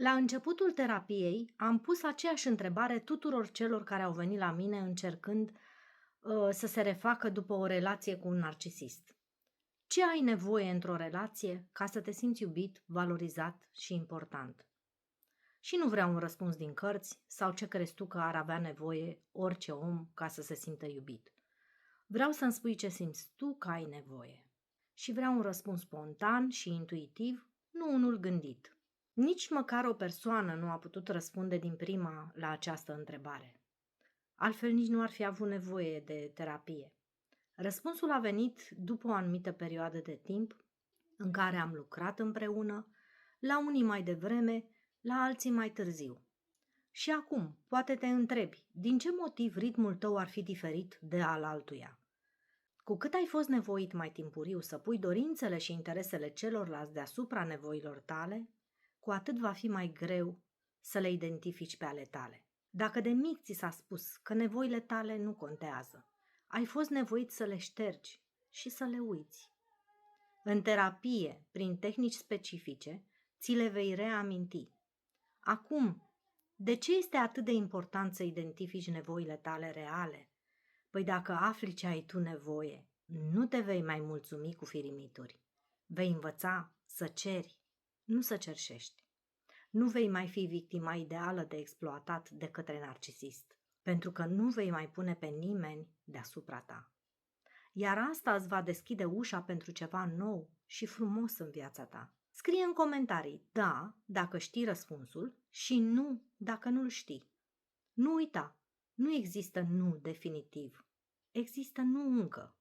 La începutul terapiei am pus aceeași întrebare tuturor celor care au venit la mine încercând să se refacă după o relație cu un narcisist. Ce ai nevoie într-o relație ca să te simți iubit, valorizat și important? Și nu vreau un răspuns din cărți sau ce crezi tu că ar avea nevoie orice om ca să se simtă iubit. Vreau să-mi spui ce simți tu că ai nevoie. Și vreau un răspuns spontan și intuitiv, nu unul gândit. Nici măcar o persoană nu a putut răspunde din prima la această întrebare. Altfel nici nu ar fi avut nevoie de terapie. Răspunsul a venit după o anumită perioadă de timp în care am lucrat împreună, la unii mai devreme, la alții mai târziu. Și acum, poate te întrebi, din ce motiv ritmul tău ar fi diferit de al altuia? Cu cât ai fost nevoit mai timpuriu să pui dorințele și interesele celorlalți deasupra nevoilor tale, cu atât va fi mai greu să le identifici pe ale tale. Dacă de mic ți s-a spus că nevoile tale nu contează, ai fost nevoit să le ștergi și să le uiți. În terapie, prin tehnici specifice, ți le vei reaminti. Acum, de ce este atât de important să identifici nevoile tale reale? Păi dacă afli ce ai tu nevoie, nu te vei mai mulțumi cu firimituri. Vei învăța să ceri, nu să cerșești. Nu vei mai fi victima ideală de exploatat de către narcisist, pentru că nu vei mai pune pe nimeni deasupra ta. Iar asta îți va deschide ușa pentru ceva nou și frumos în viața ta. Scrie în comentarii da dacă știi răspunsul și nu dacă nu-l știi. Nu uita, nu există nu definitiv, există nu încă.